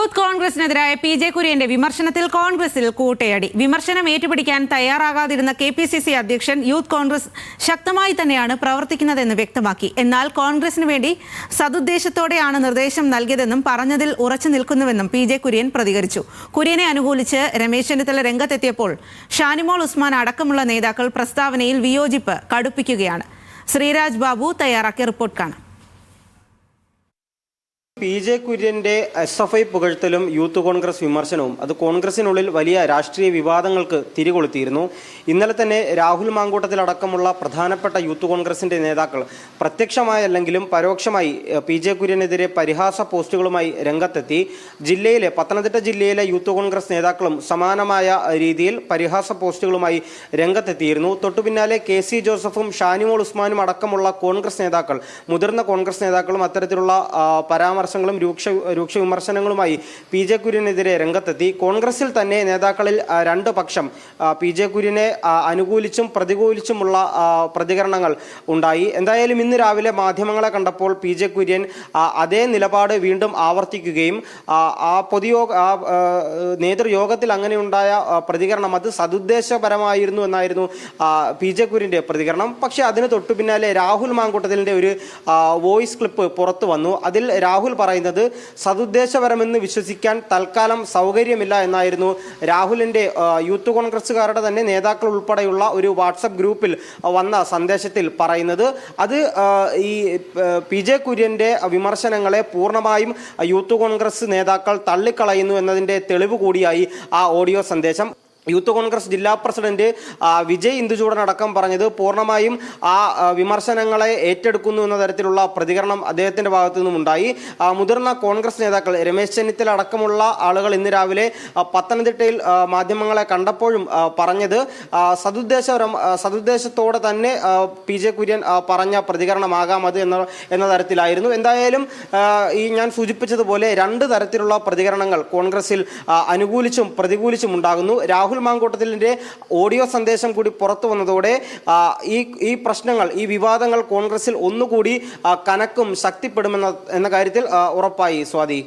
Youth കോൺഗ്രസിനെതിരായ PJ. കുര്യന്റെ വിമർശനത്തിൽ കോൺഗ്രസിൽ കൂട്ടയടി. വിമർശനം ഏറ്റുപിടിക്കാൻ തയ്യാറാകാതിരുന്ന KPCC അധ്യക്ഷൻ യൂത്ത് കോൺഗ്രസ് ശക്തമായി തന്നെയാണ് പ്രവർത്തിക്കുന്നതെന്ന് വ്യക്തമാക്കി. എന്നാൽ കോൺഗ്രസിന് വേണ്ടി സതുദ്ദേശത്തോടെയാണ് നിർദ്ദേശം നൽകിയതെന്നും പറഞ്ഞതിൽ ഉറച്ചു നിൽക്കുന്നുവെന്നും പി.ജെ. കുര്യൻ പ്രതികരിച്ചു. കുര്യനെ അനുകൂലിച്ച് രമേശ് ചെന്നിത്തല രംഗത്തെത്തിയപ്പോൾ ഷാനിമോൾ ഉസ്മാൻ അടക്കമുള്ള നേതാക്കൾ പ്രസ്താവനയിൽ വിയോജിപ്പ് കടുപ്പിക്കുകയാണ്. ശ്രീരാജ് ബാബു തയ്യാറാക്കിയ റിപ്പോർട്ട് കാണാം. പി.ജെ. കുര്യന്റെ SFI പുകഴ്ത്തലും യൂത്ത് കോൺഗ്രസ് വിമർശനവും അത് കോൺഗ്രസിനുള്ളിൽ വലിയ രാഷ്ട്രീയ വിവാദങ്ങൾക്ക് തിരികൊളുത്തിയിരുന്നു. ഇന്നലെ തന്നെ രാഹുൽ മാങ്കൂട്ടത്തിലടക്കമുള്ള പ്രധാനപ്പെട്ട യൂത്ത് കോൺഗ്രസിന്റെ നേതാക്കൾ പ്രത്യക്ഷമായല്ലെങ്കിലും പരോക്ഷമായി പി.ജെ. കുര്യനെതിരെ പരിഹാസ പോസ്റ്റുകളുമായി രംഗത്തെത്തി. പത്തനംതിട്ട ജില്ലയിലെ യൂത്ത് കോൺഗ്രസ് നേതാക്കളും സമാനമായ രീതിയിൽ പരിഹാസ പോസ്റ്റുകളുമായി രംഗത്തെത്തിയിരുന്നു. തൊട്ടുപിന്നാലെ കെ.സി. ജോസഫും ഷാനിമോൾ ഉസ്മാനും അടക്കമുള്ള കോൺഗ്രസ് നേതാക്കൾ, മുതിർന്ന കോൺഗ്രസ് നേതാക്കളും അത്തരത്തിലുള്ള പരാമർശങ്ങളും രൂക്ഷ വിമർശനങ്ങളുമായി പി.ജെ. കുര്യനെതിരെ രംഗത്തെത്തി. കോൺഗ്രസിൽ തന്നെ നേതാക്കളിൽ രണ്ട് പക്ഷം പി.ജെ. കുര്യനെ അനുകൂലിച്ചും പ്രതികൂലിച്ചുമുള്ള പ്രതികരണങ്ങൾ ഉണ്ടായി. എന്തായാലും ഇന്ന് രാവിലെ മാധ്യമങ്ങളെ കണ്ടപ്പോൾ പി.ജെ. കുര്യൻ അതേ നിലപാട് വീണ്ടും ആവർത്തിക്കുകയും നേതൃയോഗത്തിൽ അങ്ങനെയുണ്ടായ പ്രതികരണം അത് സതുദ്ദേശപരമായിരുന്നു എന്നായിരുന്നു പി.ജെ. കുര്യന്റെ പ്രതികരണം. പക്ഷേ അതിന് തൊട്ടു പിന്നാലെ രാഹുൽ മാങ്കൂട്ടത്തിലിന്റെ ഒരു വോയിസ് ക്ലിപ്പ് പുറത്തു വന്നു. അതിൽ രാഹുൽ പറയുന്നത് സതുദ്ദേശപരമെന്ന് വിശ്വസിക്കാൻ തൽക്കാലം സൗകര്യമില്ല എന്നായിരുന്നു രാഹുലിന്റെ യൂത്ത് കോൺഗ്രസുകാരുടെ തന്നെ നേതാക്കൾ ഉൾപ്പെടെയുള്ള ഒരു വാട്സപ്പ് ഗ്രൂപ്പിൽ വന്ന സന്ദേശത്തിൽ പറയുന്നത്. അത് ഈ പി.ജെ. കുര്യന്റെ വിമർശനങ്ങളെ പൂർണ്ണമായും യൂത്ത് കോൺഗ്രസ് നേതാക്കൾ തള്ളിക്കളയുന്നു എന്നതിന്റെ തെളിവ് കൂടിയായി ആ ഓഡിയോ സന്ദേശം. യൂത്ത് കോൺഗ്രസ് ജില്ലാ പ്രസിഡന്റ് വിജയ് ഇന്ദുചൂടനടക്കം പറഞ്ഞത് പൂർണ്ണമായും ആ വിമർശനങ്ങളെ ഏറ്റെടുക്കുന്നു എന്ന തരത്തിലുള്ള പ്രതികരണം അദ്ദേഹത്തിന്റെ ഭാഗത്തു നിന്നും ഉണ്ടായി. മുതിർന്ന കോൺഗ്രസ് നേതാക്കൾ രമേശ് ചെന്നിത്തല അടക്കമുള്ള ആളുകൾ ഇന്ന് രാവിലെ പത്തനംതിട്ടയിൽ മാധ്യമങ്ങളെ കണ്ടപ്പോഴും പറഞ്ഞത് സതുദ്ദേശത്തോടെ തന്നെ പി.ജെ. കുര്യൻ പറഞ്ഞ പ്രതികരണമാകാം അത് എന്ന തരത്തിലായിരുന്നു. എന്തായാലും ഈ ഞാൻ സൂചിപ്പിച്ചതുപോലെ രണ്ട് തരത്തിലുള്ള പ്രതികരണങ്ങൾ കോൺഗ്രസിൽ അനുകൂലിച്ചും പ്രതികൂലിച്ചും ഉണ്ടാകുന്നു. രാഹുൽ മാങ്കൂട്ടത്തിലിന്റെ ഓഡിയോ സന്ദേശം കൂടി പുറത്തു വന്നതോടെ ഈ പ്രശ്നങ്ങൾ, ഈ വിവാദങ്ങൾ കോൺഗ്രസിൽ ഒന്നുകൂടി കനക്കും, ശക്തിപ്പെടുമെന്ന കാര്യത്തിൽ ഉറപ്പായി. സ്വാതി.